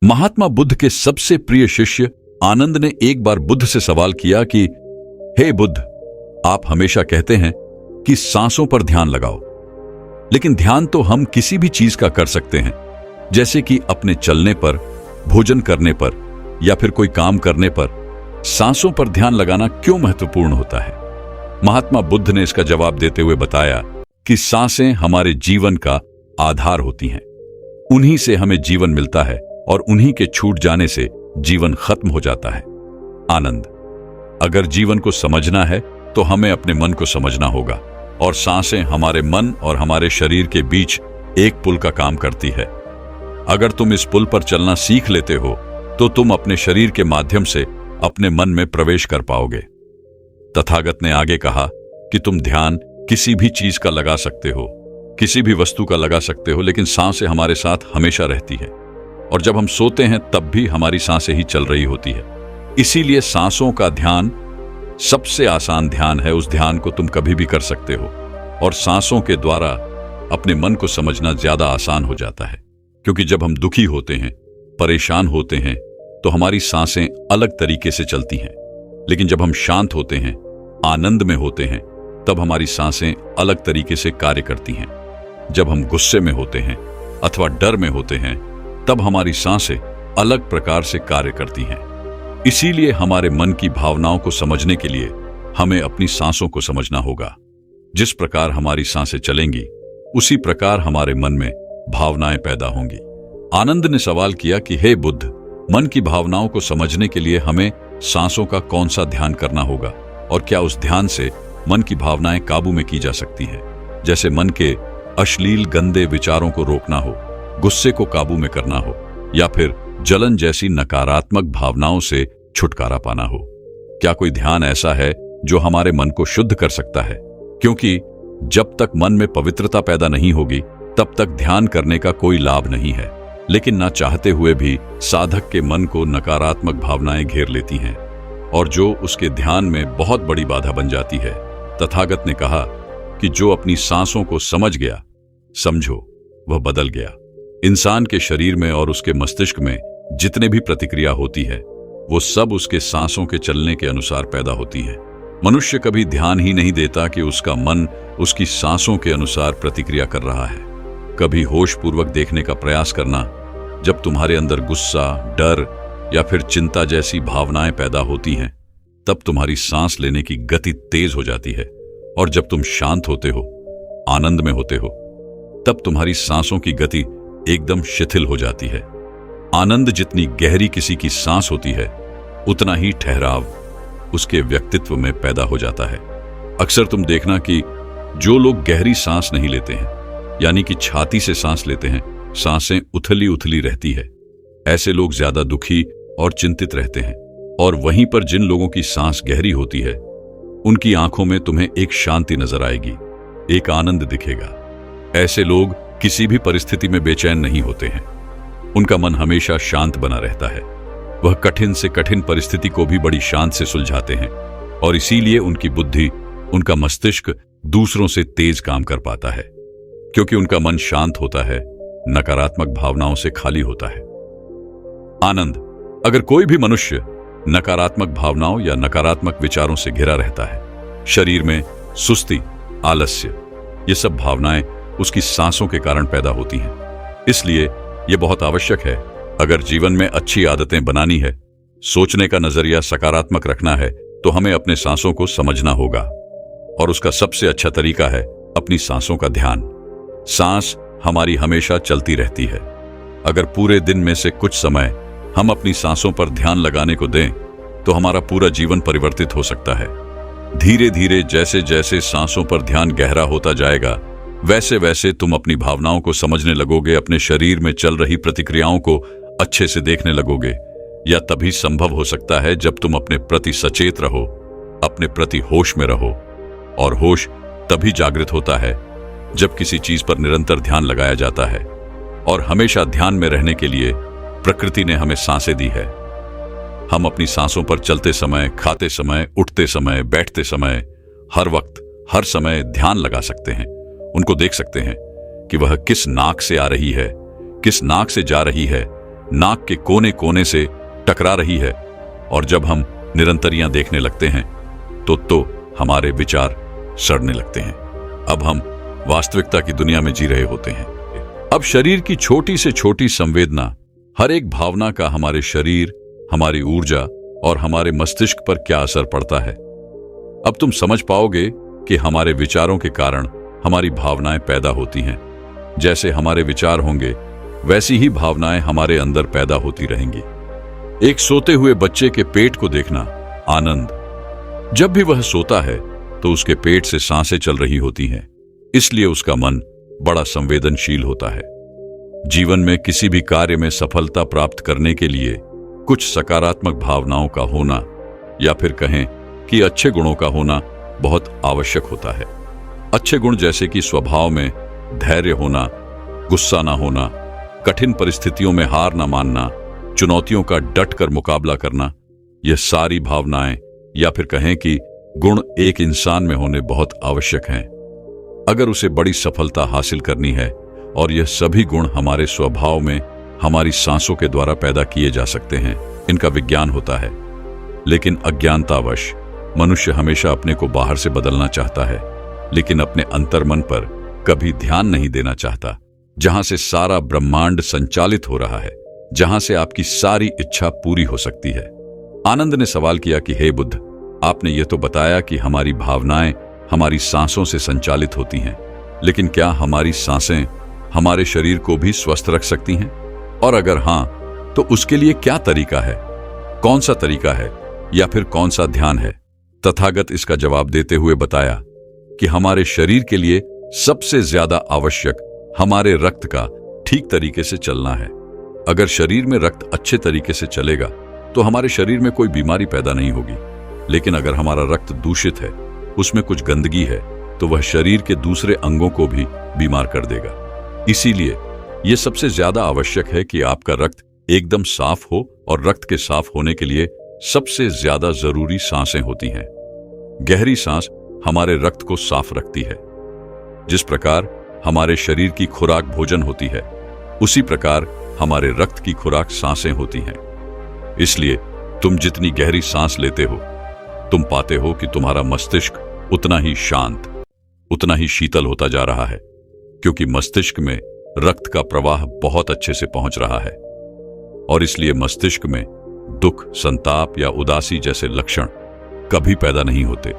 महात्मा बुद्ध के सबसे प्रिय शिष्य आनंद ने एक बार बुद्ध से सवाल किया कि हे बुद्ध, आप हमेशा कहते हैं कि सांसों पर ध्यान लगाओ, लेकिन ध्यान तो हम किसी भी चीज का कर सकते हैं, जैसे कि अपने चलने पर, भोजन करने पर या फिर कोई काम करने पर। सांसों पर ध्यान लगाना क्यों महत्वपूर्ण होता है? महात्मा बुद्ध ने इसका जवाब देते हुए बताया कि सांसें हमारे जीवन का आधार होती हैं। उन्हीं से हमें जीवन मिलता है और उन्हीं के छूट जाने से जीवन खत्म हो जाता है। आनंद, अगर जीवन को समझना है तो हमें अपने मन को समझना होगा, और सांसें हमारे मन और हमारे शरीर के बीच एक पुल का काम करती है। अगर तुम इस पुल पर चलना सीख लेते हो तो तुम अपने शरीर के माध्यम से अपने मन में प्रवेश कर पाओगे। तथागत ने आगे कहा कि तुम ध्यान किसी भी चीज का लगा सकते हो, किसी भी वस्तु का लगा सकते हो, लेकिन सांसें हमारे साथ हमेशा रहती है, और जब हम सोते हैं तब भी हमारी सांसें ही चल रही होती है। इसीलिए सांसों का ध्यान सबसे आसान ध्यान है। उस ध्यान को तुम कभी भी कर सकते हो, और सांसों के द्वारा अपने मन को समझना ज्यादा आसान हो जाता है, क्योंकि जब हम दुखी होते हैं, परेशान होते हैं, तो हमारी सांसें अलग तरीके से चलती हैं, लेकिन जब हम शांत होते हैं, आनंद में होते हैं, तब हमारी सांसें अलग तरीके से कार्य करती हैं। जब हम गुस्से में होते हैं अथवा डर में होते हैं, तब हमारी सांसें अलग प्रकार से कार्य करती हैं। इसीलिए हमारे मन की भावनाओं को समझने के लिए हमें अपनी सांसों को समझना होगा। जिस प्रकार हमारी सांसें चलेंगी, उसी प्रकार हमारे मन में भावनाएं पैदा होंगी। आनंद ने सवाल किया कि हे बुद्ध, मन की भावनाओं को समझने के लिए हमें सांसों का कौन सा ध्यान करना होगा, और क्या उस ध्यान से मन की भावनाएं काबू में की जा सकती है? जैसे मन के अश्लील गंदे विचारों को रोकना हो, गुस्से को काबू में करना हो, या फिर जलन जैसी नकारात्मक भावनाओं से छुटकारा पाना हो। क्या कोई ध्यान ऐसा है जो हमारे मन को शुद्ध कर सकता है? क्योंकि जब तक मन में पवित्रता पैदा नहीं होगी, तब तक ध्यान करने का कोई लाभ नहीं है। लेकिन ना चाहते हुए भी साधक के मन को नकारात्मक भावनाएं घेर लेती हैं, और जो उसके ध्यान में बहुत बड़ी बाधा बन जाती है। तथागत ने कहा कि जो अपनी सांसों को समझ गया, समझो वह बदल गया। इंसान के शरीर में और उसके मस्तिष्क में जितने भी प्रतिक्रिया होती है, वो सब उसके सांसों के चलने के अनुसार पैदा होती है। मनुष्य कभी ध्यान ही नहीं देता कि उसका मन उसकी सांसों के अनुसार प्रतिक्रिया कर रहा है। कभी होशपूर्वक देखने का प्रयास करना। जब तुम्हारे अंदर गुस्सा, डर या फिर चिंता जैसी भावनाएं पैदा होती हैं, तब तुम्हारी सांस लेने की गति तेज हो जाती है, और जब तुम शांत होते हो, आनंद में होते हो, तब तुम्हारी सांसों की गति एकदम शिथिल हो जाती है। आनंद जितनी गहरी किसी की सांस होती है, उतना ही ठहराव उसके व्यक्तित्व में पैदा हो जाता है। अक्सर तुम देखना कि जो लोग गहरी सांस नहीं लेते हैं, यानी कि छाती से सांस लेते हैं, सांसें उथली उथली रहती है, ऐसे लोग ज्यादा दुखी और चिंतित रहते हैं। और वहीं पर जिन लोगों की सांस गहरी होती है, उनकी आंखों में तुम्हें एक शांति नजर आएगी, एक आनंद दिखेगा। ऐसे लोग किसी भी परिस्थिति में बेचैन नहीं होते हैं। उनका मन हमेशा शांत बना रहता है। वह कठिन से कठिन परिस्थिति को भी बड़ी शांत से सुलझाते हैं, और इसीलिए उनकी बुद्धि, उनका मस्तिष्क दूसरों से तेज काम कर पाता है, क्योंकि उनका मन शांत होता है, नकारात्मक भावनाओं से खाली होता है। आनंद, अगर कोई भी मनुष्य नकारात्मक भावनाओं या नकारात्मक विचारों से घिरा रहता है, शरीर में सुस्ती, आलस्य, ये सब भावनाएं उसकी सांसों के कारण पैदा होती हैं। इसलिए यह बहुत आवश्यक है, अगर जीवन में अच्छी आदतें बनानी है, सोचने का नजरिया सकारात्मक रखना है, तो हमें अपने सांसों को समझना होगा। और उसका सबसे अच्छा तरीका है अपनी सांसों का ध्यान। सांस हमारी हमेशा चलती रहती है। अगर पूरे दिन में से कुछ समय हम अपनी सांसों पर ध्यान लगाने को दें, तो हमारा पूरा जीवन परिवर्तित हो सकता है। धीरे धीरे जैसे जैसे सांसों पर ध्यान गहरा होता जाएगा, वैसे वैसे तुम अपनी भावनाओं को समझने लगोगे, अपने शरीर में चल रही प्रतिक्रियाओं को अच्छे से देखने लगोगे। यह तभी संभव हो सकता है जब तुम अपने प्रति सचेत रहो, अपने प्रति होश में रहो। और होश तभी जागृत होता है जब किसी चीज पर निरंतर ध्यान लगाया जाता है। और हमेशा ध्यान में रहने के लिए प्रकृति ने हमें सांसें दी है। हम अपनी सांसों पर चलते समय, खाते समय, उठते समय, बैठते समय, हर वक्त, हर समय ध्यान लगा सकते हैं। उनको देख सकते हैं कि वह किस नाक से आ रही है, किस नाक से जा रही है, नाक के कोने कोने से टकरा रही है, और जब हम निरंतरियां देखने लगते हैं तो हमारे विचार सड़ने लगते हैं। अब हम वास्तविकता की दुनिया में जी रहे होते हैं। अब शरीर की छोटी से छोटी संवेदना, हर एक भावना का हमारे शरीर, हमारी ऊर्जा और हमारे मस्तिष्क पर क्या असर पड़ता है। अब तुम समझ पाओगे कि हमारे विचारों के कारण हमारी भावनाएं पैदा होती हैं। जैसे हमारे विचार होंगे वैसी ही भावनाएं हमारे अंदर पैदा होती रहेंगी। एक सोते हुए बच्चे के पेट को देखना, आनंद। जब भी वह सोता है तो उसके पेट से सांसें चल रही होती हैं, इसलिए उसका मन बड़ा संवेदनशील होता है। जीवन में किसी भी कार्य में सफलता प्राप्त करने के लिए कुछ सकारात्मक भावनाओं का होना, या फिर कहें कि अच्छे गुणों का होना बहुत आवश्यक होता है। अच्छे गुण जैसे कि स्वभाव में धैर्य होना, गुस्सा ना होना, कठिन परिस्थितियों में हार ना मानना, चुनौतियों का डट कर मुकाबला करना, यह सारी भावनाएं या फिर कहें कि गुण एक इंसान में होने बहुत आवश्यक हैं अगर उसे बड़ी सफलता हासिल करनी है। और यह सभी गुण हमारे स्वभाव में हमारी सांसों के द्वारा पैदा किए जा सकते हैं। इनका विज्ञान होता है, लेकिन अज्ञानतावश मनुष्य हमेशा अपने को बाहर से बदलना चाहता है, लेकिन अपने अंतर्मन पर कभी ध्यान नहीं देना चाहता, जहां से सारा ब्रह्मांड संचालित हो रहा है, जहां से आपकी सारी इच्छा पूरी हो सकती है। आनंद ने सवाल किया कि हे बुद्ध, आपने ये तो बताया कि हमारी भावनाएं हमारी सांसों से संचालित होती हैं, लेकिन क्या हमारी सांसें हमारे शरीर को भी स्वस्थ रख सकती हैं? और अगर हां, तो उसके लिए क्या तरीका है? कौन सा तरीका है या फिर कौन सा ध्यान है? तथागत इसका जवाब देते हुए बताया कि हमारे शरीर के लिए सबसे ज्यादा आवश्यक हमारे रक्त का ठीक तरीके से चलना है। अगर शरीर में रक्त अच्छे तरीके से चलेगा तो हमारे शरीर में कोई बीमारी पैदा नहीं होगी, लेकिन अगर हमारा रक्त दूषित है, उसमें कुछ गंदगी है, तो वह शरीर के दूसरे अंगों को भी बीमार कर देगा। इसीलिए यह सबसे ज्यादा आवश्यक है कि आपका रक्त एकदम साफ हो, और रक्त के साफ होने के लिए सबसे ज्यादा जरूरी सांसें होती हैं। गहरी सांस हमारे रक्त को साफ रखती है। जिस प्रकार हमारे शरीर की खुराक भोजन होती है, उसी प्रकार हमारे रक्त की खुराक सांसें होती हैं। इसलिए तुम जितनी गहरी सांस लेते हो, तुम पाते हो कि तुम्हारा मस्तिष्क उतना ही शांत, उतना ही शीतल होता जा रहा है, क्योंकि मस्तिष्क में रक्त का प्रवाह बहुत अच्छे से पहुंच रहा है। और इसलिए मस्तिष्क में दुख, संताप या उदासी जैसे लक्षण कभी पैदा नहीं होते।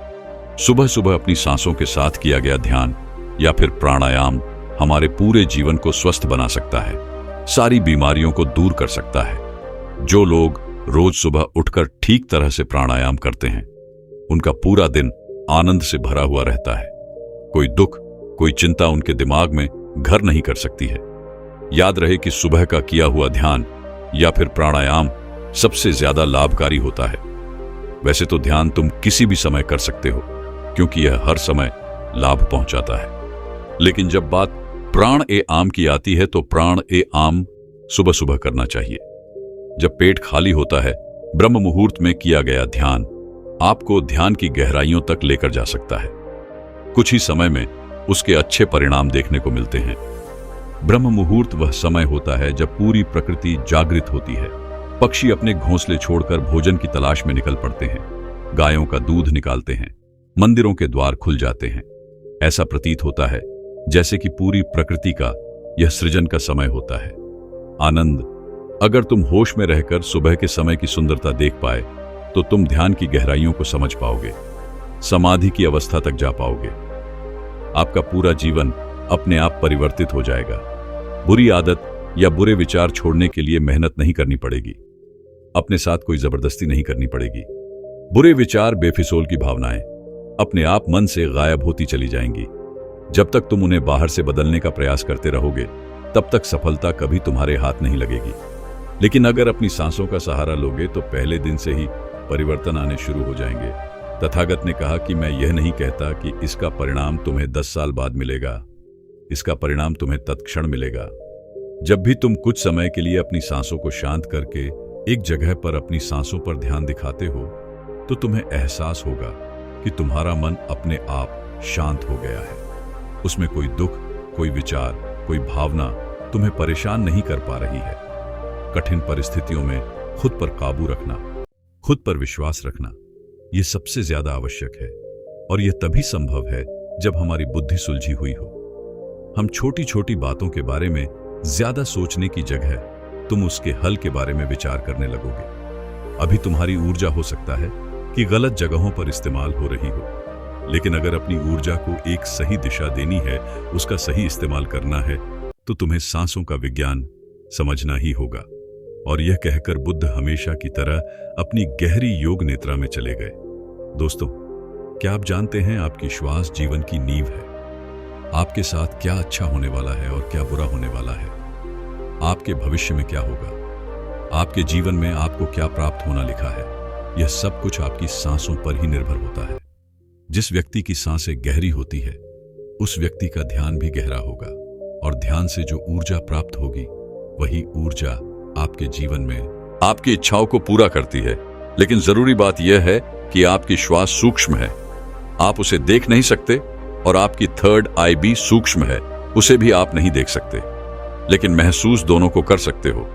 सुबह सुबह अपनी सांसों के साथ किया गया ध्यान या फिर प्राणायाम हमारे पूरे जीवन को स्वस्थ बना सकता है, सारी बीमारियों को दूर कर सकता है। जो लोग रोज सुबह उठकर ठीक तरह से प्राणायाम करते हैं, उनका पूरा दिन आनंद से भरा हुआ रहता है। कोई दुख, कोई चिंता उनके दिमाग में घर नहीं कर सकती है। याद रहे कि सुबह का किया हुआ ध्यान या फिर प्राणायाम सबसे ज्यादा लाभकारी होता है। वैसे तो ध्यान तुम किसी भी समय कर सकते हो, क्योंकि यह हर समय लाभ पहुंचाता है। लेकिन जब बात प्राण ए आम की आती है, तो प्राण ए आम सुबह सुबह करना चाहिए। जब पेट खाली होता है, ब्रह्म मुहूर्त में किया गया ध्यान आपको ध्यान की गहराइयों तक लेकर जा सकता है। कुछ ही समय में उसके अच्छे परिणाम देखने को मिलते हैं। ब्रह्म मुहूर्त वह समय होता है जब पूरी प्रकृति जागृत होती है। पक्षी अपने घोंसले छोड़कर भोजन की तलाश में निकल पड़ते हैं, गायों का दूध निकालते हैं, मंदिरों के द्वार खुल जाते हैं। ऐसा प्रतीत होता है जैसे कि पूरी प्रकृति का यह सृजन का समय होता है। आनंद, अगर तुम होश में रहकर सुबह के समय की सुंदरता देख पाए, तो तुम ध्यान की गहराइयों को समझ पाओगे, समाधि की अवस्था तक जा पाओगे। आपका पूरा जीवन अपने आप परिवर्तित हो जाएगा। बुरी आदत या बुरे विचार छोड़ने के लिए मेहनत नहीं करनी पड़ेगी, अपने साथ कोई जबरदस्ती नहीं करनी पड़ेगी। बुरे विचार, बेफिजूल की भावनाएं अपने आप मन से गायब होती चली जाएंगी। जब तक तुम उन्हें बाहर से बदलने का प्रयास करते रहोगे, तब तक सफलता कभी तुम्हारे हाथ नहीं लगेगी। लेकिन अगर अपनी सांसों का सहारा लोगे, तो पहले दिन से ही परिवर्तन आने शुरू हो जाएंगे। तथागत ने कहा कि मैं यह नहीं कहता कि इसका परिणाम तुम्हें 10 साल बाद मिलेगा, इसका परिणाम तुम्हें तत्क्षण मिलेगा। जब भी तुम कुछ समय के लिए अपनी सांसों को शांत करके एक जगह पर अपनी सांसों पर ध्यान दिखाते हो, तो तुम्हें एहसास होगा कि तुम्हारा मन अपने आप शांत हो गया है। उसमें कोई दुख, कोई विचार, कोई भावना तुम्हें परेशान नहीं कर पा रही है। कठिन परिस्थितियों में खुद पर काबू रखना, खुद पर विश्वास रखना, यह सबसे ज्यादा आवश्यक है। और यह तभी संभव है जब हमारी बुद्धि सुलझी हुई हो। हम छोटी छोटी बातों के बारे में ज्यादा सोचने की जगह तुम उसके हल के बारे में विचार करने लगोगे। अभी तुम्हारी ऊर्जा हो सकता है कि गलत जगहों पर इस्तेमाल हो रही हो, लेकिन अगर अपनी ऊर्जा को एक सही दिशा देनी है, उसका सही इस्तेमाल करना है, तो तुम्हें सांसों का विज्ञान समझना ही होगा। और यह कहकर बुद्ध हमेशा की तरह अपनी गहरी योग निद्रा में चले गए। दोस्तों, क्या आप जानते हैं आपकी श्वास जीवन की नींव है। आपके साथ क्या अच्छा होने वाला है और क्या बुरा होने वाला है, आपके भविष्य में क्या होगा, आपके जीवन में आपको क्या प्राप्त होना लिखा है, यह सब कुछ आपकी सांसों पर ही निर्भर होता है। जिस व्यक्ति की सांसें गहरी होती है, उस व्यक्ति का ध्यान भी गहरा होगा, और ध्यान से जो ऊर्जा प्राप्त होगी, वही ऊर्जा आपके जीवन में आपकी इच्छाओं को पूरा करती है। लेकिन जरूरी बात यह है कि आपकी श्वास सूक्ष्म है, आप उसे देख नहीं सकते, और आपकी थर्ड आई भी सूक्ष्म है, उसे भी आप नहीं देख सकते, लेकिन महसूस दोनों को कर सकते हो।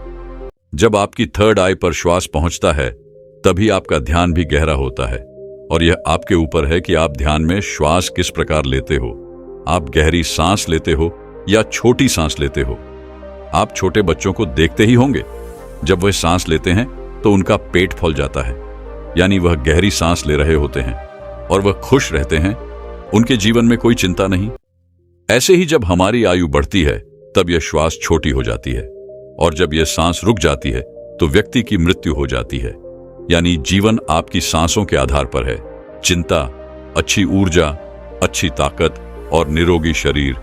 जब आपकी थर्ड आई पर श्वास पहुंचता है, तभी आपका ध्यान भी गहरा होता है, और यह आपके ऊपर है कि आप ध्यान में श्वास किस प्रकार लेते हो। आप गहरी सांस लेते हो या छोटी सांस लेते हो। आप छोटे बच्चों को देखते ही होंगे, जब वह सांस लेते हैं तो उनका पेट फूल जाता है, यानी वह गहरी सांस ले रहे होते हैं और वह खुश रहते हैं, उनके जीवन में कोई चिंता नहीं। ऐसे ही जब हमारी आयु बढ़ती है, तब यह श्वास छोटी हो जाती है, और जब यह सांस रुक जाती है तो व्यक्ति की मृत्यु हो जाती है। यानी जीवन आपकी सांसों के आधार पर है। चिंता, अच्छी ऊर्जा, अच्छी ताकत और निरोगी शरीर,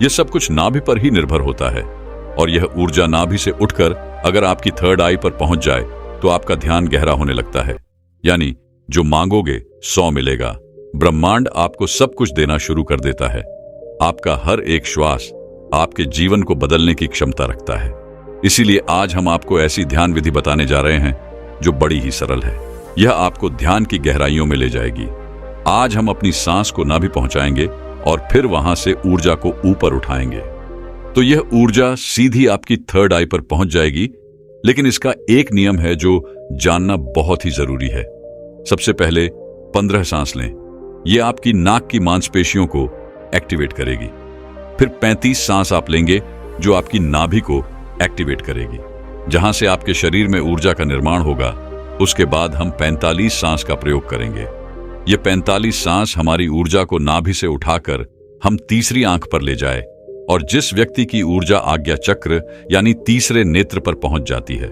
यह सब कुछ नाभि पर ही निर्भर होता है। और यह ऊर्जा नाभि से उठकर अगर आपकी थर्ड आई पर पहुंच जाए तो आपका ध्यान गहरा होने लगता है। यानी जो मांगोगे 100 मिलेगा। ब्रह्मांड आपको सब कुछ देना शुरू कर देता है। आपका हर एक श्वास आपके जीवन को बदलने की क्षमता रखता है। इसीलिए आज हम आपको ऐसी ध्यान विधि बताने जा रहे हैं जो बड़ी ही सरल है। यह आपको ध्यान की गहराइयों में ले जाएगी। आज हम अपनी सांस को नाभि पहुंचाएंगे और फिर वहां से ऊर्जा को ऊपर उठाएंगे, तो यह ऊर्जा सीधी आपकी थर्ड आई पर पहुंच जाएगी। लेकिन इसका एक नियम है जो जानना बहुत ही जरूरी है। सबसे पहले 15 सांस लें, यह आपकी नाक की मांसपेशियों को एक्टिवेट करेगी। फिर 35 सांस आप लेंगे जो आपकी नाभि को एक्टिवेट करेगी, जहां से आपके शरीर में ऊर्जा का निर्माण होगा। उसके बाद हम 45 सांस का प्रयोग करेंगे। ये 45 सांस हमारी ऊर्जा को नाभि से उठाकर हम तीसरी आंख पर ले जाए, और जिस व्यक्ति की ऊर्जा आज्ञा चक्र यानी तीसरे नेत्र पर पहुंच जाती है,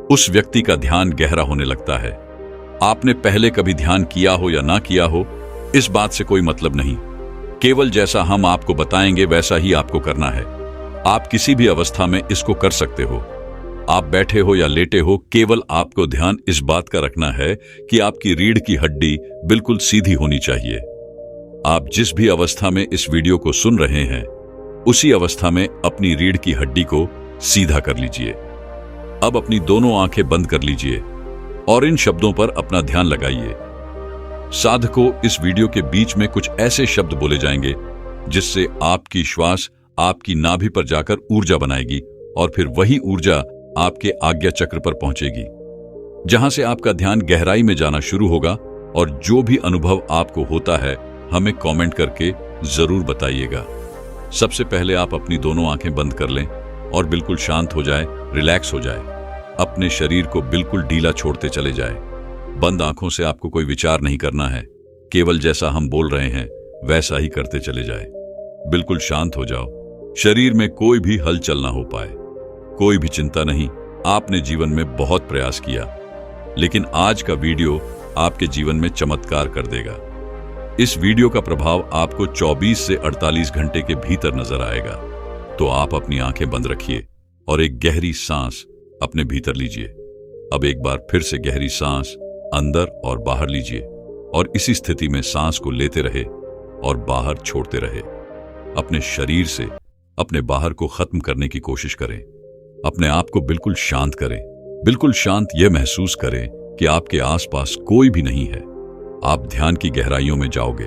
उस व्यक्ति का ध्यान गहरा होने लगता है। आपने पहले कभी ध्यान किया हो या ना किया हो, इस बात से कोई मतलब नहीं। केवल जैसा हम आपको बताएंगे वैसा ही आपको करना है। आप किसी भी अवस्था में इसको कर सकते हो। आप बैठे हो या लेटे हो, केवल आपको ध्यान इस बात का रखना है कि आपकी रीढ़ की हड्डी बिल्कुल सीधी होनी चाहिए। आप जिस भी अवस्था में इस वीडियो को सुन रहे हैं, उसी अवस्था में अपनी रीढ़ की हड्डी को सीधा कर लीजिए। अब अपनी दोनों आंखें बंद कर लीजिए और इन शब्दों पर अपना ध्यान लगाइए। साधकों, इस वीडियो के बीच में कुछ ऐसे शब्द बोले जाएंगे जिससे आपकी श्वास आपकी नाभि पर जाकर ऊर्जा बनाएगी, और फिर वही ऊर्जा आपके आज्ञा चक्र पर पहुंचेगी, जहां से आपका ध्यान गहराई में जाना शुरू होगा। और जो भी अनुभव आपको होता है, हमें कमेंट करके जरूर बताइएगा। सबसे पहले आप अपनी दोनों आंखें बंद कर लें और बिल्कुल शांत हो जाए, रिलैक्स हो जाए। अपने शरीर को बिल्कुल ढीला छोड़ते चले जाए। बंद आंखों से आपको कोई विचार नहीं करना है, केवल जैसा हम बोल रहे हैं वैसा ही करते चले जाए। बिल्कुल शांत हो जाओ। शरीर में कोई भी हलचल ना हो पाए। कोई भी चिंता नहीं। आपने जीवन में बहुत प्रयास किया, लेकिन आज का वीडियो आपके जीवन में चमत्कार कर देगा। इस वीडियो का प्रभाव आपको 24 से 48 घंटे के भीतर नजर आएगा। तो आप अपनी आंखें बंद रखिए और एक गहरी सांस अपने भीतर लीजिए। अब एक बार फिर से गहरी सांस अंदर और बाहर लीजिए, और इसी स्थिति में सांस को लेते रहे और बाहर छोड़ते रहे। अपने शरीर से अपने बाहर को खत्म करने की कोशिश करें। अपने आप को बिल्कुल शांत करें। बिल्कुल शांत यह महसूस करें कि आपके आसपास कोई भी नहीं है। आप ध्यान की गहराइयों में जाओगे।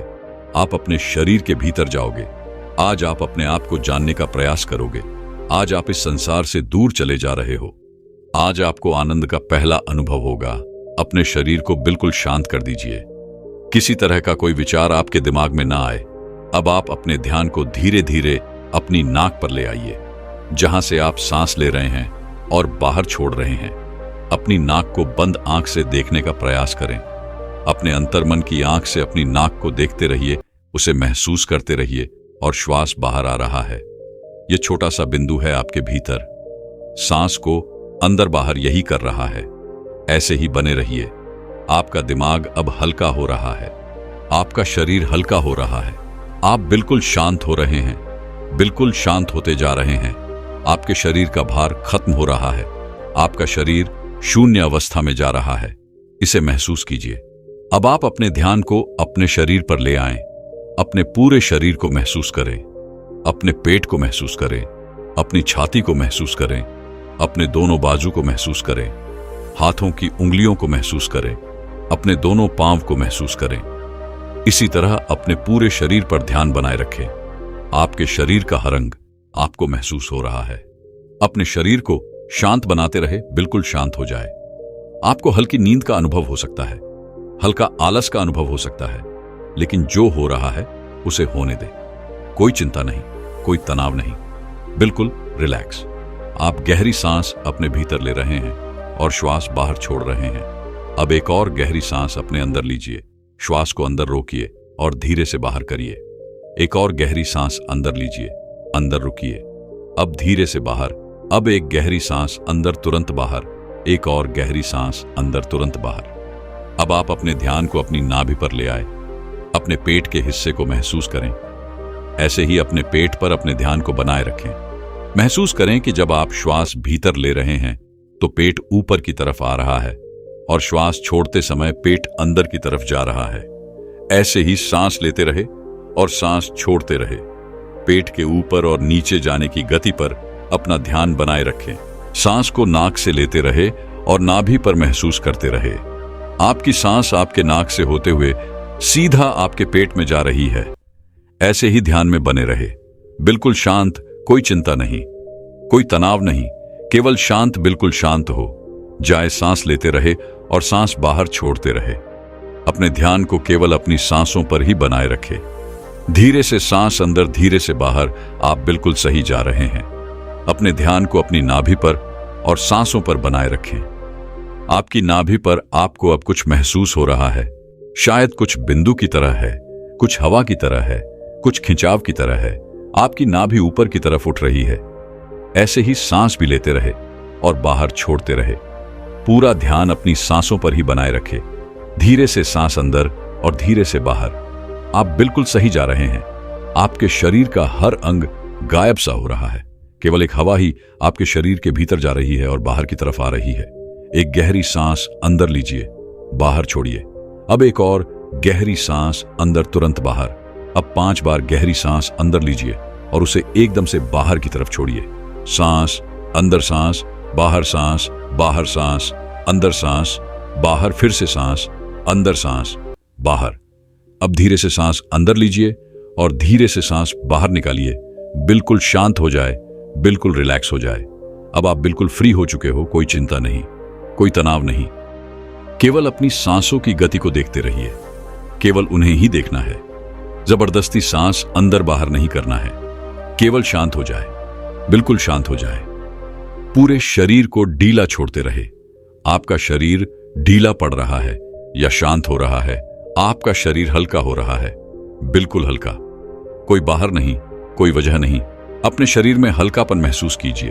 आप अपने शरीर के भीतर जाओगे। आज आप अपने आप को जानने का प्रयास करोगे। आज आप इस संसार से दूर चले जा रहे हो। आज आपको आनंद का पहला अनुभव होगा। अपने शरीर को बिल्कुल शांत कर दीजिए। किसी तरह का कोई विचार आपके दिमाग में ना आए। अब आप अपने ध्यान को धीरे धीरे अपनी नाक पर ले आइए, जहां से आप सांस ले रहे हैं और बाहर छोड़ रहे हैं। अपनी नाक को बंद आंख से देखने का प्रयास करें। अपने अंतर्मन की आंख से अपनी नाक को देखते रहिए, उसे महसूस करते रहिए और श्वास बाहर आ रहा है। यह छोटा सा बिंदु है आपके भीतर। सांस को अंदर बाहर यही कर रहा है। ऐसे ही बने रहिए। आपका दिमाग अब हल्का हो रहा है, आपका शरीर हल्का हो रहा है। आप बिल्कुल शांत हो रहे हैं, बिल्कुल शांत होते जा रहे हैं। आपके शरीर का भार खत्म हो रहा है। आपका शरीर शून्य अवस्था में जा रहा है। इसे महसूस कीजिए। अब आप अपने ध्यान को अपने शरीर पर ले आएं। अपने पूरे शरीर को महसूस करें। अपने पेट को महसूस करें, अपनी छाती को महसूस करें, अपने दोनों बाजू को महसूस करें, हाथों की उंगलियों को महसूस करें, अपने दोनों पांव को महसूस करें। इसी तरह अपने पूरे शरीर पर ध्यान बनाए रखें। आपके शरीर का हर अंग आपको महसूस हो रहा है। अपने शरीर को शांत बनाते रहे, बिल्कुल शांत हो जाए। आपको हल्की नींद का अनुभव हो सकता है, हल्का आलस का अनुभव हो सकता है, लेकिन जो हो रहा है उसे होने दें। कोई चिंता नहीं, कोई तनाव नहीं, बिल्कुल रिलैक्स। आप गहरी सांस अपने भीतर ले रहे हैं और श्वास बाहर छोड़ रहे हैं। अब एक और गहरी सांस अपने अंदर लीजिए। श्वास को अंदर रोकिए और धीरे से बाहर करिए। एक और गहरी सांस अंदर लीजिए, अंदर रुकिए, अब धीरे से बाहर। अब एक गहरी सांस अंदर, तुरंत बाहर। एक और गहरी सांस अंदर, तुरंत बाहर। अब आप अपने ध्यान को अपनी नाभि पर ले आए। अपने पेट के हिस्से को महसूस करें। ऐसे ही अपने पेट पर अपने ध्यान को बनाए रखें। महसूस करें कि जब आप श्वास भीतर ले रहे हैं तो पेट ऊपर की तरफ आ रहा है और श्वास छोड़ते समय पेट अंदर की तरफ जा रहा है। ऐसे ही सांस लेते रहे और सांस छोड़ते रहे। पेट के ऊपर और नीचे जाने की गति पर अपना ध्यान बनाए रखें। सांस को नाक से लेते रहे और नाभि पर महसूस करते रहे। आपकी सांस आपके नाक से होते हुए सीधा आपके पेट में जा रही है। ऐसे ही ध्यान में बने रहे, बिल्कुल शांत, कोई चिंता नहीं, कोई तनाव नहीं, केवल शांत, बिल्कुल शांत हो जाए। सांस लेते रहे और सांस बाहर छोड़ते रहे। अपने ध्यान को केवल अपनी सांसों पर ही बनाए रखें। धीरे से सांस अंदर, धीरे से बाहर। आप बिल्कुल सही जा रहे हैं। अपने ध्यान को अपनी नाभि पर और सांसों पर बनाए रखें। आपकी नाभि पर आपको अब कुछ महसूस हो रहा है। शायद कुछ बिंदु की तरह है, कुछ हवा की तरह है, कुछ खिंचाव की तरह है। आपकी नाभि ऊपर की तरफ उठ रही है। ऐसे ही सांस भी लेते रहे और बाहर छोड़ते रहे। पूरा ध्यान अपनी सांसों पर ही बनाए रखे। धीरे से सांस अंदर और धीरे से बाहर। आप बिल्कुल सही जा रहे हैं। आपके शरीर का हर अंग गायब सा हो रहा है। केवल एक हवा ही आपके शरीर के भीतर जा रही है और बाहर की तरफ आ रही है। एक गहरी सांस अंदर लीजिए, बाहर छोड़िए। अब एक और गहरी सांस अंदर, तुरंत बाहर। अब 5 बार गहरी सांस अंदर लीजिए और उसे एकदम से बाहर की तरफ छोड़िए। सांस अंदर, सांस बाहर, सांस बाहर, सांस अंदर, सांस बाहर, फिर से सांस अंदर, सांस बाहर। अब धीरे से सांस अंदर लीजिए और धीरे से सांस बाहर निकालिए। बिल्कुल शांत हो जाए, बिल्कुल रिलैक्स हो जाए। अब आप बिल्कुल फ्री हो चुके हो। कोई चिंता नहीं, कोई तनाव नहीं। केवल अपनी सांसों की गति को देखते रहिए। केवल उन्हें ही देखना है। जबरदस्ती सांस अंदर बाहर नहीं करना है। केवल शांत हो जाए, बिल्कुल शांत हो जाए। पूरे शरीर को ढीला छोड़ते रहे। आपका शरीर ढीला पड़ रहा है या शांत हो रहा है। आपका शरीर हल्का हो रहा है, बिल्कुल हल्का। कोई बाहर नहीं, कोई वजह नहीं। अपने शरीर में हल्कापन महसूस कीजिए।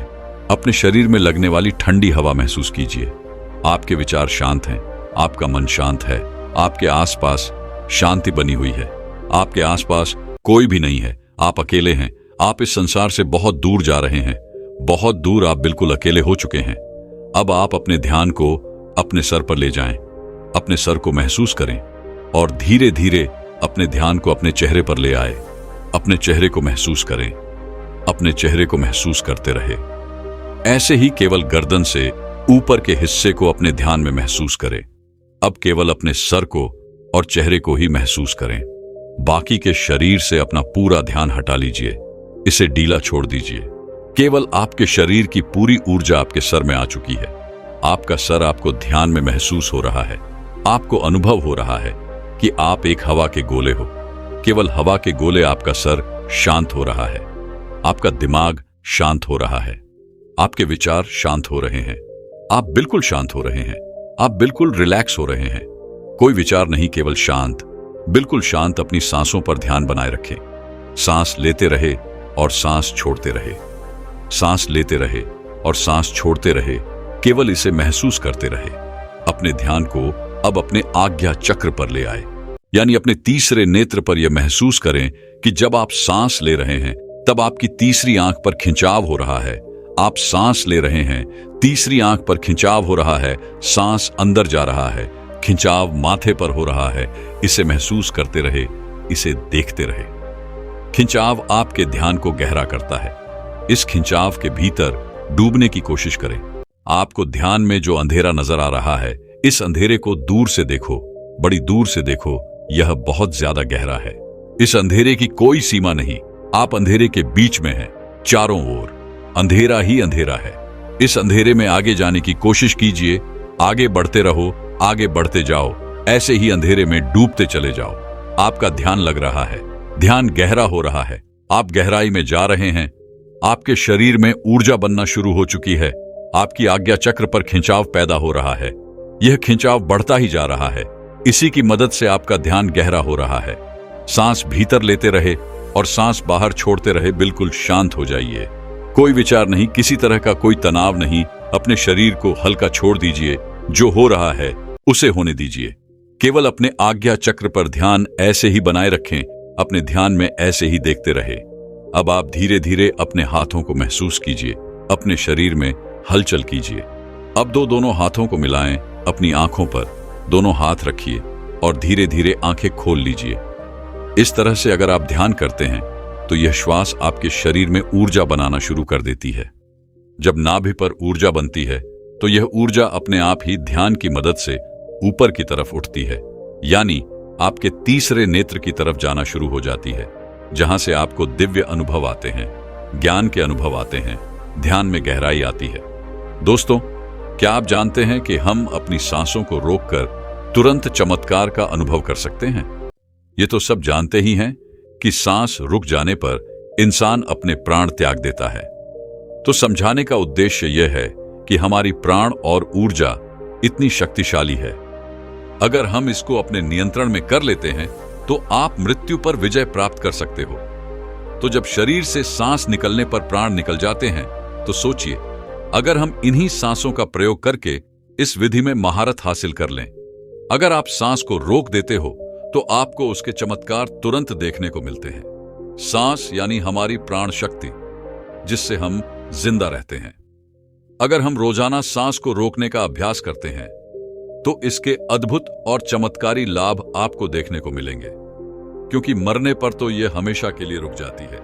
अपने शरीर में लगने वाली ठंडी हवा महसूस कीजिए। आपके विचार शांत हैं, आपका मन शांत है। आपके आसपास शांति बनी हुई है। आपके आसपास कोई भी नहीं है। आप अकेले हैं। आप इस संसार से बहुत दूर जा रहे हैं, बहुत दूर। आप बिल्कुल अकेले हो चुके हैं। अब आप अपने ध्यान को अपने सर पर ले जाएं। अपने सर को महसूस करें और धीरे धीरे अपने ध्यान को अपने चेहरे पर ले आए। अपने चेहरे को महसूस करें। अपने चेहरे को महसूस करते रहे। ऐसे ही केवल गर्दन से ऊपर के हिस्से को अपने ध्यान में महसूस करें। अब केवल अपने सर को और चेहरे को ही महसूस करें। बाकी के शरीर से अपना पूरा ध्यान हटा लीजिए। इसे ढीला छोड़ दीजिए। केवल आपके शरीर की पूरी ऊर्जा आपके सर में आ चुकी है। आपका सर आपको ध्यान में महसूस हो रहा है। आपको अनुभव हो रहा है कि आप एक हवा के गोले हो। केवल हवा के गोले आपका सर शांत हो रहा है। आपका दिमाग शांत हो रहा है। आपके विचार शांत हो रहे हैं। आप बिल्कुल शांत हो रहे हैं। आप बिल्कुल रिलैक्स हो रहे हैं। कोई विचार नहीं, केवल शांत, बिल्कुल शांत। अपनी सांसों पर ध्यान बनाए रखें। सांस लेते रहे और सांस छोड़ते रहे। सांस लेते रहे और सांस छोड़ते रहे। केवल इसे महसूस करते रहे। अपने ध्यान को अब अपने आज्ञा चक्र पर ले आए, यानी अपने तीसरे नेत्र पर यह महसूस करें कि जब आप सांस ले रहे हैं तब आपकी तीसरी आंख पर खिंचाव हो रहा है। आप सांस ले रहे हैं, तीसरी आंख पर खिंचाव हो रहा है, सांस अंदर जा रहा है, खिंचाव माथे पर हो रहा है। इसे महसूस करते रहे, इसे देखते रहे। खिंचाव आपके ध्यान को गहरा करता है। इस खिंचाव के भीतर डूबने की कोशिश करें। आपको ध्यान में जो अंधेरा नजर आ रहा है, इस अंधेरे को दूर से देखो, बड़ी दूर से देखो। यह बहुत ज्यादा गहरा है। इस अंधेरे की कोई सीमा नहीं। आप अंधेरे के बीच में हैं। चारों ओर अंधेरा ही अंधेरा है। इस अंधेरे में आगे जाने की कोशिश कीजिए। आगे बढ़ते रहो, आगे बढ़ते जाओ। ऐसे ही अंधेरे में डूबते चले जाओ। आपका ध्यान लग रहा है, ध्यान गहरा हो रहा है। आप गहराई में जा रहे हैं। आपके शरीर में ऊर्जा बनना शुरू हो चुकी है। आपकी आज्ञा चक्र पर खिंचाव पैदा हो रहा है। यह खिंचाव बढ़ता ही जा रहा है। इसी की मदद से आपका ध्यान गहरा हो रहा है। सांस भीतर लेते रहे और सांस बाहर छोड़ते रहे। बिल्कुल शांत हो जाइए। कोई विचार नहीं, किसी तरह का कोई तनाव नहीं। अपने शरीर को हल्का छोड़ दीजिए। जो हो रहा है उसे होने दीजिए। केवल अपने आज्ञा चक्र पर ध्यान ऐसे ही बनाए रखें। अपने ध्यान में ऐसे ही देखते रहे। अब आप धीरे धीरे अपने हाथों को महसूस कीजिए। अपने शरीर में हलचल कीजिए। अब दोनों हाथों को मिलाएं। अपनी आंखों पर दोनों हाथ रखिए और धीरे धीरे आंखें खोल लीजिए। इस तरह से अगर आप ध्यान करते हैं तो यह श्वास आपके शरीर में ऊर्जा बनाना शुरू कर देती है। जब नाभि पर ऊर्जा बनती है तो यह ऊर्जा अपने आप ही ध्यान की मदद से ऊपर की तरफ उठती है, यानी आपके तीसरे नेत्र की तरफ जाना शुरू हो जाती है, जहां से आपको दिव्य अनुभव आते हैं, ज्ञान के अनुभव आते हैं, ध्यान में गहराई आती है। दोस्तों, क्या आप जानते हैं कि हम अपनी सांसों को रोककर तुरंत चमत्कार का अनुभव कर सकते हैं? ये तो सब जानते ही हैं कि सांस रुक जाने पर इंसान अपने प्राण त्याग देता है। तो समझाने का उद्देश्य यह है कि हमारी प्राण और ऊर्जा इतनी शक्तिशाली है। अगर हम इसको अपने नियंत्रण में कर लेते हैं तो आप मृत्यु पर विजय प्राप्त कर सकते हो। तो जब शरीर से सांस निकलने पर प्राण निकल जाते हैं तो सोचिए, अगर हम इन्हीं सांसों का प्रयोग करके इस विधि में महारत हासिल कर लें। अगर आप सांस को रोक देते हो तो आपको उसके चमत्कार तुरंत देखने को मिलते हैं। सांस यानी हमारी प्राण शक्ति, जिससे हम जिंदा रहते हैं। अगर हम रोजाना सांस को रोकने का अभ्यास करते हैं तो इसके अद्भुत और चमत्कारी लाभ आपको देखने को मिलेंगे, क्योंकि मरने पर तो यह हमेशा के लिए रुक जाती है,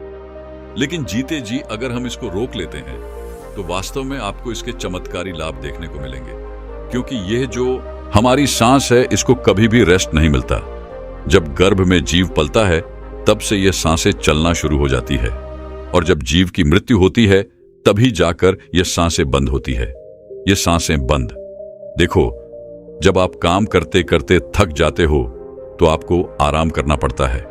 लेकिन जीते जी अगर हम इसको रोक लेते हैं तो वास्तव में आपको इसके चमत्कारी लाभ देखने को मिलेंगे, क्योंकि यह जो हमारी सांस है इसको कभी भी रेस्ट नहीं मिलता। जब गर्भ में जीव पलता है तब से यह सांसें चलना शुरू हो जाती है, और जब जीव की मृत्यु होती है तभी जाकर यह सांसें बंद होती है। ये सांसें बंद। देखो, जब आप काम करते करते थक जाते हो तो आपको आराम करना पड़ता है,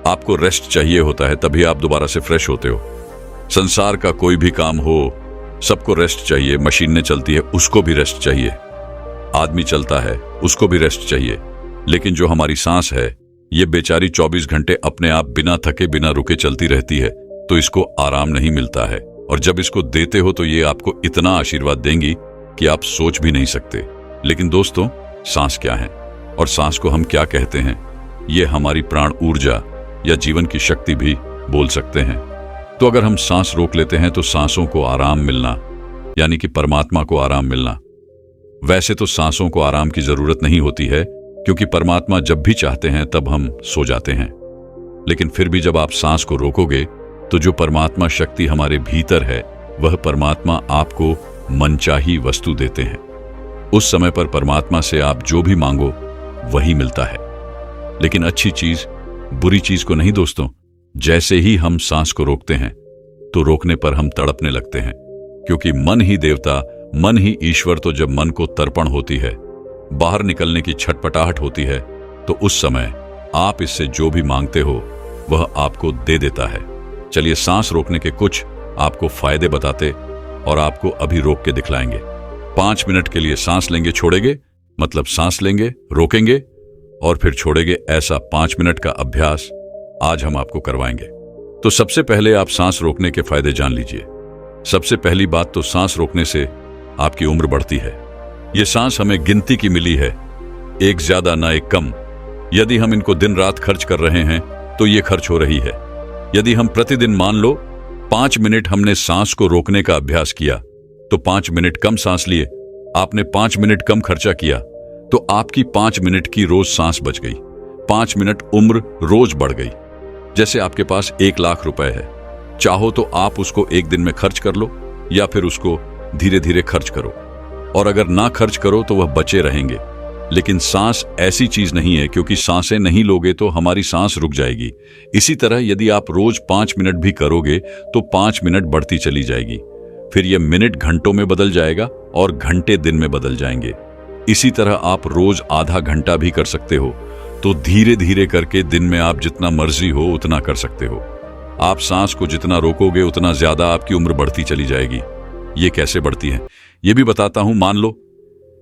आपको रेस्ट चाहिए होता है, तभी आप दोबारा से फ्रेश होते हो। संसार का कोई भी काम हो, सबको रेस्ट चाहिए। मशीनें चलती है, उसको भी रेस्ट चाहिए। आदमी चलता है, उसको भी रेस्ट चाहिए। लेकिन जो हमारी सांस है, ये बेचारी 24 घंटे अपने आप बिना थके बिना रुके चलती रहती है, तो इसको आराम नहीं मिलता है। और जब इसको देते हो तो ये आपको इतना आशीर्वाद देंगी कि आप सोच भी नहीं सकते। लेकिन दोस्तों, सांस क्या है और सांस को हम क्या कहते हैं? ये हमारी प्राण ऊर्जा या जीवन की शक्ति भी बोल सकते हैं। तो अगर हम सांस रोक लेते हैं तो सांसों को आराम मिलना, यानी कि परमात्मा को आराम मिलना। वैसे तो सांसों को आराम की जरूरत नहीं होती है, क्योंकि परमात्मा जब भी चाहते हैं तब हम सो जाते हैं। लेकिन फिर भी जब आप सांस को रोकोगे तो जो परमात्मा शक्ति हमारे भीतर है, वह परमात्मा आपको मनचाही वस्तु देते हैं। उस समय पर परमात्मा से आप जो भी मांगो वही मिलता है। लेकिन अच्छी चीज बुरी चीज को नहीं दोस्तों। जैसे ही हम सांस को रोकते हैं तो रोकने पर हम तड़पने लगते हैं, क्योंकि मन ही देवता मन ही ईश्वर। तो जब मन को तर्पण होती है, बाहर निकलने की छटपटाहट होती है, तो उस समय आप इससे जो भी मांगते हो वह आपको दे देता है। चलिए सांस रोकने के कुछ आपको फायदे बताते और आपको अभी रोक के दिखलाएंगे। 5 मिनट के लिए सांस लेंगे, छोड़ेंगे, मतलब सांस लेंगे, रोकेंगे और फिर छोड़ेंगे। ऐसा 5 मिनट का अभ्यास आज हम आपको करवाएंगे। तो सबसे पहले आप सांस रोकने के फायदे जान लीजिए। सबसे पहली बात तो सांस रोकने से आपकी उम्र बढ़ती है। ये सांस हमें गिनती की मिली है, एक ज्यादा ना एक कम। यदि हम इनको दिन रात खर्च कर रहे हैं तो ये खर्च हो रही है। यदि हम प्रतिदिन मान लो 5 मिनट हमने सांस को रोकने का अभ्यास किया, तो 5 मिनट कम सांस लिए, आपने 5 मिनट कम खर्चा किया, तो आपकी 5 मिनट की रोज सांस बच गई। 5 मिनट उम्र रोज बढ़ गई। जैसे आपके पास 1 लाख रुपए है, चाहो तो आप उसको एक दिन में खर्च कर लो या फिर उसको धीरे धीरे खर्च करो, और अगर ना खर्च करो तो वह बचे रहेंगे। लेकिन सांस ऐसी चीज नहीं है, क्योंकि सांसें नहीं लोगे तो हमारी सांस रुक जाएगी। इसी तरह यदि आप रोज 5 मिनट भी करोगे तो 5 मिनट बढ़ती चली जाएगी, फिर यह मिनट घंटों में बदल जाएगा और घंटे दिन में बदल जाएंगे। इसी तरह आप रोज आधा घंटा भी कर सकते हो, तो धीरे धीरे करके दिन में आप जितना मर्जी हो उतना कर सकते हो। आप सांस को जितना रोकोगे उतना ज्यादा आपकी उम्र बढ़ती चली जाएगी। ये कैसे बढ़ती है ये भी बताता हूं। मान लो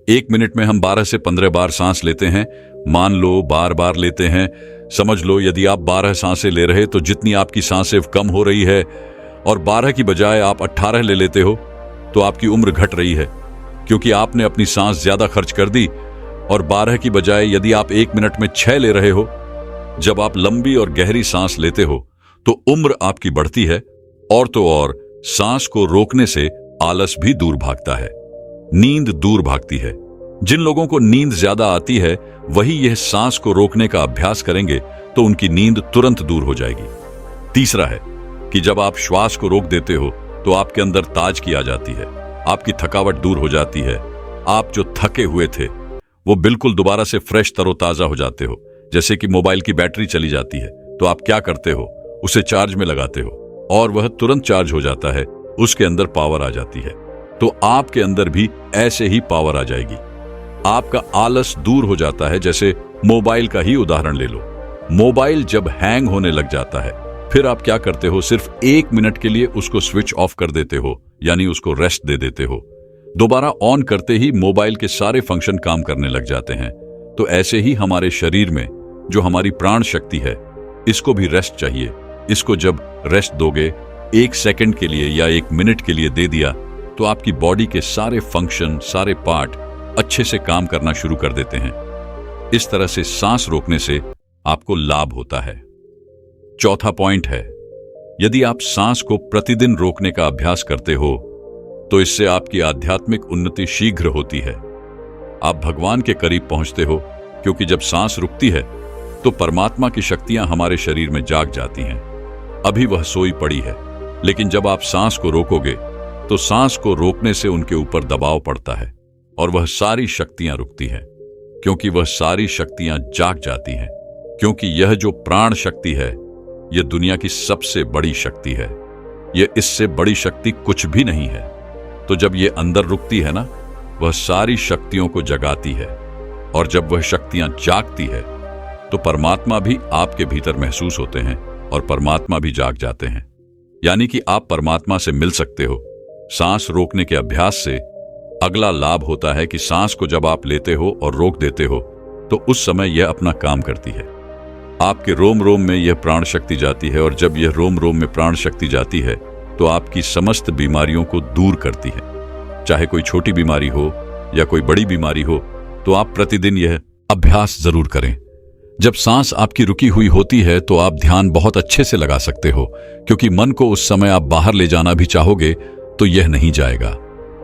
1 मिनट में हम 12 से 15 बार सांस लेते हैं। मान लो बार बार लेते हैं, समझ लो यदि आप 12 सांसें ले रहे तो जितनी आपकी सांसें कम हो रही है और 12 की बजाय आप 18 ले लेते हो, तो आपकी उम्र घट रही है, क्योंकि आपने अपनी सांस ज्यादा खर्च कर दी। और 12 की बजाय यदि आप 1 मिनट में 6 ले रहे हो, जब आप लंबी और गहरी सांस लेते हो तो उम्र आपकी बढ़ती है। और तो और सांस को रोकने से आलस भी दूर भागता है, नींद दूर भागती है। जिन लोगों को नींद ज्यादा आती है वही यह सांस को रोकने का अभ्यास करेंगे तो उनकी नींद तुरंत दूर हो जाएगी। तीसरा है कि जब आप श्वास को रोक देते हो तो आपके अंदर ताजगी आ जाती है, आपकी थकावट दूर हो जाती है। आप जो थके हुए थे वो बिल्कुल दोबारा से फ्रेश तरोताजा हो जाते हो। जैसे कि मोबाइल की बैटरी चली जाती है तो आप क्या करते हो, उसे चार्ज में लगाते हो और वह तुरंत चार्ज हो जाता है, उसके अंदर पावर आ जाती है। तो आपके अंदर भी ऐसे ही पावर आ जाएगी। आपका आलस दूर हो जाता है। जैसे मोबाइल का ही उदाहरण ले लो। मोबाइल जब हैंग होने लग जाता है, फिर आप क्या करते हो, सिर्फ 1 मिनट के लिए उसको स्विच ऑफ कर देते हो, यानी उसको रेस्ट दे देते हो। दोबारा ऑन करते ही मोबाइल के सारे फंक्शन काम करने लग जाते हैं। तो ऐसे ही हमारे शरीर में जो हमारी प्राण शक्ति है, इसको भी रेस्ट चाहिए। इसको जब रेस्ट दोगे, 1 सेकंड के लिए या 1 मिनट के लिए दे दिया, तो आपकी बॉडी के सारे फंक्शन, सारे पार्ट अच्छे से काम करना शुरू कर देते हैं। इस तरह से सांस रोकने से आपको लाभ होता है। चौथा पॉइंट है, यदि आप सांस को प्रतिदिन रोकने का अभ्यास करते हो तो इससे आपकी आध्यात्मिक उन्नति शीघ्र होती है। आप भगवान के करीब पहुंचते हो, क्योंकि जब सांस रुकती है तो परमात्मा की शक्तियां हमारे शरीर में जाग जाती हैं। अभी वह सोई पड़ी है, लेकिन जब आप सांस को रोकोगे तो सांस को रोकने से उनके ऊपर दबाव पड़ता है और वह सारी शक्तियां रुकती हैं, क्योंकि वह सारी शक्तियां जाग जाती हैं। क्योंकि यह जो प्राण शक्ति है, यह दुनिया की सबसे बड़ी शक्ति है। यह इससे बड़ी शक्ति कुछ भी नहीं है। तो जब यह अंदर रुकती है ना, वह सारी शक्तियों को जगाती है, और जब वह शक्तियां जागती है तो परमात्मा भी आपके भीतर महसूस होते हैं और परमात्मा भी जाग जाते हैं। यानी कि आप परमात्मा से मिल सकते हो। सांस रोकने के अभ्यास से अगला लाभ होता है कि सांस को जब आप लेते हो और रोक देते हो तो उस समय यह अपना काम करती है। आपके रोम रोम में यह प्राण शक्ति जाती है, और जब यह रोम रोम में प्राण शक्ति जाती है तो आपकी समस्त बीमारियों को दूर करती है। चाहे कोई छोटी बीमारी हो या कोई बड़ी बीमारी हो, तो आप प्रतिदिन यह अभ्यास जरूर करें। जब सांस आपकी रुकी हुई होती है तो आप ध्यान बहुत अच्छे से लगा सकते हो, क्योंकि मन को उस समय आप बाहर ले जाना भी चाहोगे तो यह नहीं जाएगा।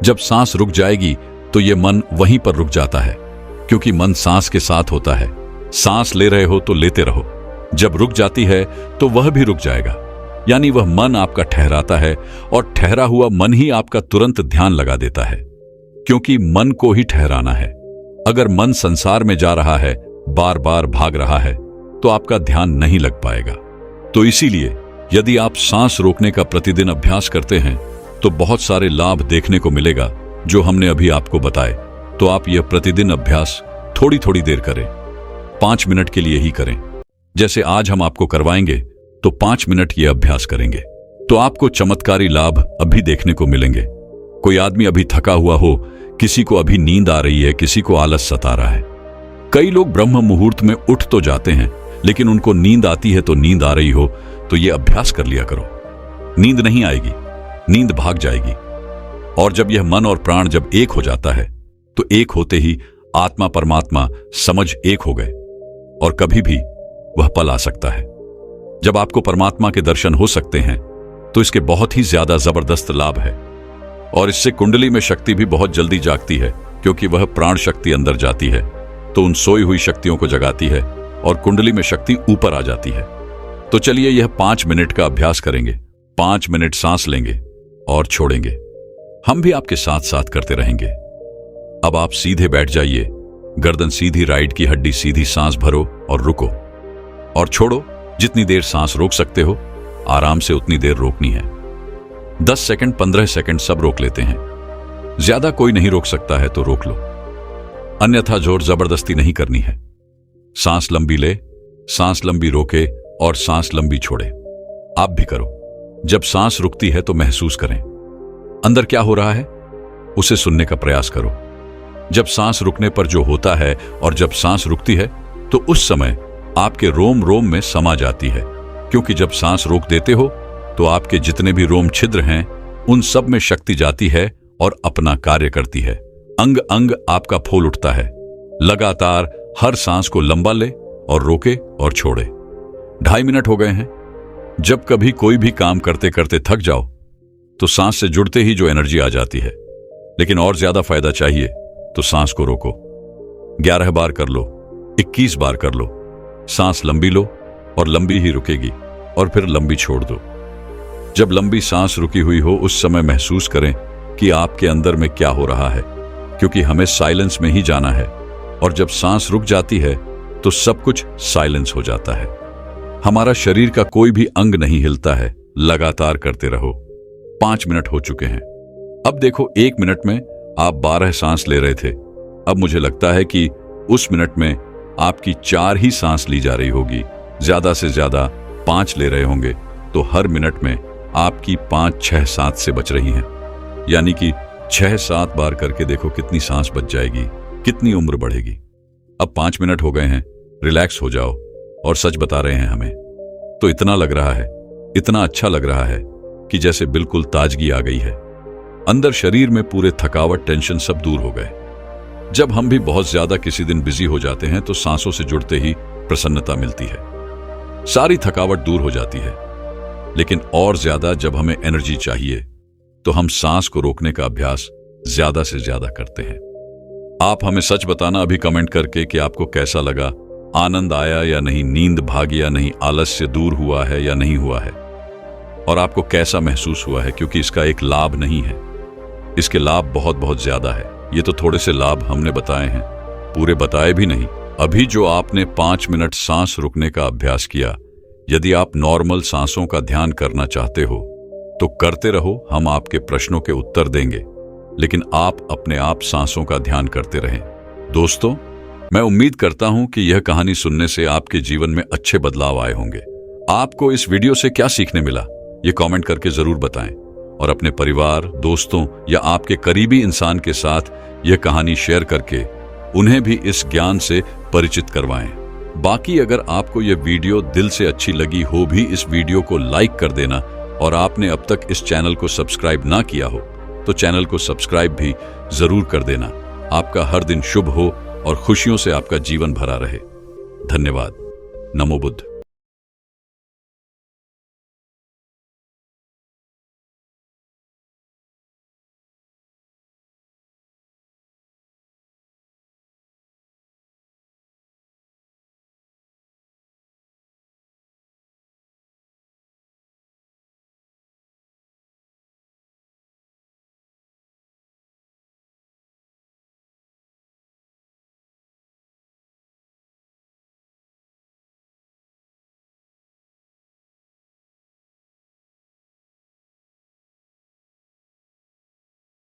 जब सांस रुक जाएगी तो यह मन वहीं पर रुक जाता है, क्योंकि मन सांस के साथ होता है। सांस ले रहे हो तो लेते रहो, जब रुक जाती है तो वह भी रुक जाएगा। यानी वह मन आपका ठहराता है, और ठहरा हुआ मन ही आपका तुरंत ध्यान लगा देता है, क्योंकि मन को ही ठहराना है। अगर मन संसार में जा रहा है, बार बार भाग रहा है, तो आपका ध्यान नहीं लग पाएगा। तो इसीलिए यदि आप सांस रोकने का प्रतिदिन अभ्यास करते हैं तो बहुत सारे लाभ देखने को मिलेगा। जो हमने अभी आपको बताए, तो आप यह प्रतिदिन अभ्यास थोड़ी थोड़ी देर करें। 5 मिनट के लिए ही करें। जैसे आज हम आपको करवाएंगे तो 5 मिनट ये अभ्यास करेंगे तो आपको चमत्कारी लाभ अभी देखने को मिलेंगे। कोई आदमी अभी थका हुआ हो, किसी को अभी नींद आ रही है, किसी को आलस सता रहा है। कई लोग ब्रह्म मुहूर्त में उठ तो जाते हैं, लेकिन उनको नींद आती है तो नींद आ रही हो तो ये अभ्यास कर लिया करो। नींद नहीं आएगी, नींद भाग जाएगी। और जब यह मन और प्राण जब एक हो जाता है तो एक होते ही आत्मा परमात्मा समझ एक हो गए और कभी भी वह पल आ सकता है जब आपको परमात्मा के दर्शन हो सकते हैं। तो इसके बहुत ही ज्यादा जबरदस्त लाभ है और इससे कुंडली में शक्ति भी बहुत जल्दी जागती है, क्योंकि वह प्राण शक्ति अंदर जाती है तो उन सोई हुई शक्तियों को जगाती है और कुंडली में शक्ति ऊपर आ जाती है। तो चलिए यह 5 मिनट का अभ्यास करेंगे। 5 मिनट सांस लेंगे और छोड़ेंगे। हम भी आपके साथ साथ करते रहेंगे। अब आप सीधे बैठ जाइए, गर्दन सीधी, राइट की हड्डी सीधी, सांस भरो और रुको और छोड़ो। जितनी देर सांस रोक सकते हो आराम से उतनी देर रोकनी है। 10 सेकंड, 15 सेकंड सब रोक लेते हैं। ज्यादा कोई नहीं रोक सकता है तो रोक लो, अन्यथा जोर जबरदस्ती नहीं करनी है। सांस लंबी ले, सांस लंबी रोके और सांस लंबी छोड़े। आप भी करो। जब सांस रुकती है तो महसूस करें अंदर क्या हो रहा है, उसे सुनने का प्रयास करो। जब सांस रुकने पर जो होता है और जब सांस रुकती है तो उस समय आपके रोम रोम में समा जाती है, क्योंकि जब सांस रोक देते हो तो आपके जितने भी रोम छिद्र हैं उन सब में शक्ति जाती है और अपना कार्य करती है। अंग अंग आपका फूल उठता है। लगातार हर सांस को लंबा ले और रोके और छोड़े। 2.5 मिनट हो गए हैं। जब कभी कोई भी काम करते करते थक जाओ तो सांस से जुड़ते ही जो एनर्जी आ जाती है, लेकिन और ज्यादा फायदा चाहिए तो सांस को रोको। 11 बार कर लो, 21 बार कर लो। सांस लंबी लो और लंबी ही रुकेगी और फिर लंबी छोड़ दो। जब लंबी सांस रुकी हुई हो उस समय महसूस करें कि आपके अंदर में क्या हो रहा है, क्योंकि हमें साइलेंस में ही जाना है। और जब सांस रुक जाती है तो सब कुछ साइलेंस हो जाता है। हमारा शरीर का कोई भी अंग नहीं हिलता है। लगातार करते रहो। 5 मिनट हो चुके हैं। अब देखो, 1 मिनट में आप 12 सांस ले रहे थे। अब मुझे लगता है कि उस मिनट में आपकी 4 ही सांस ली जा रही होगी। ज्यादा से ज्यादा 5 ले रहे होंगे, तो हर मिनट में आपकी 5, 6 सांस से बच रही हैं। यानी कि 6-7 बार करके देखो कितनी सांस बच जाएगी, कितनी उम्र बढ़ेगी। अब 5 मिनट हो गए हैं। रिलैक्स हो जाओ और सच बता रहे हैं हमें तो इतना लग रहा है, इतना अच्छा लग रहा है कि जैसे बिल्कुल ताजगी आ गई है। अंदर शरीर में पूरे थकावट, टेंशन सब दूर हो गए। जब हम भी बहुत ज्यादा किसी दिन बिजी हो जाते हैं तो सांसों से जुड़ते ही प्रसन्नता मिलती है, सारी थकावट दूर हो जाती है। लेकिन और ज्यादा जब हमें एनर्जी चाहिए तो हम सांस को रोकने का अभ्यास ज्यादा से ज्यादा करते हैं। आप हमें सच बताना अभी कमेंट करके कि आपको कैसा लगा, आनंद आया या नहीं, नींद भागी या नहीं, आलस्य दूर हुआ है या नहीं हुआ है, और आपको कैसा महसूस हुआ है। क्योंकि इसका एक लाभ नहीं है, इसके लाभ बहुत बहुत ज्यादा है। ये तो थोड़े से लाभ हमने बताए हैं, पूरे बताए भी नहीं। अभी जो आपने 5 मिनट सांस रुकने का अभ्यास किया, यदि आप नॉर्मल सांसों का ध्यान करना चाहते हो तो करते रहो। हम आपके प्रश्नों के उत्तर देंगे, लेकिन आप अपने आप सांसों का ध्यान करते रहें। दोस्तों, मैं उम्मीद करता हूं कि यह कहानी सुनने से आपके जीवन में अच्छे बदलाव आए होंगे। आपको इस वीडियो से क्या सीखने मिला, ये कमेंट करके जरूर बताएं और अपने परिवार, दोस्तों या आपके करीबी इंसान के साथ यह कहानी शेयर करके उन्हें भी इस ज्ञान से परिचित करवाएं। बाकी अगर आपको यह वीडियो दिल से अच्छी लगी हो भी इस वीडियो को लाइक कर देना, और आपने अब तक इस चैनल को सब्सक्राइब ना किया हो तो चैनल को सब्सक्राइब भी जरूर कर देना। आपका हर दिन शुभ हो और खुशियों से आपका जीवन भरा रहे। धन्यवाद। नमो बुद्ध।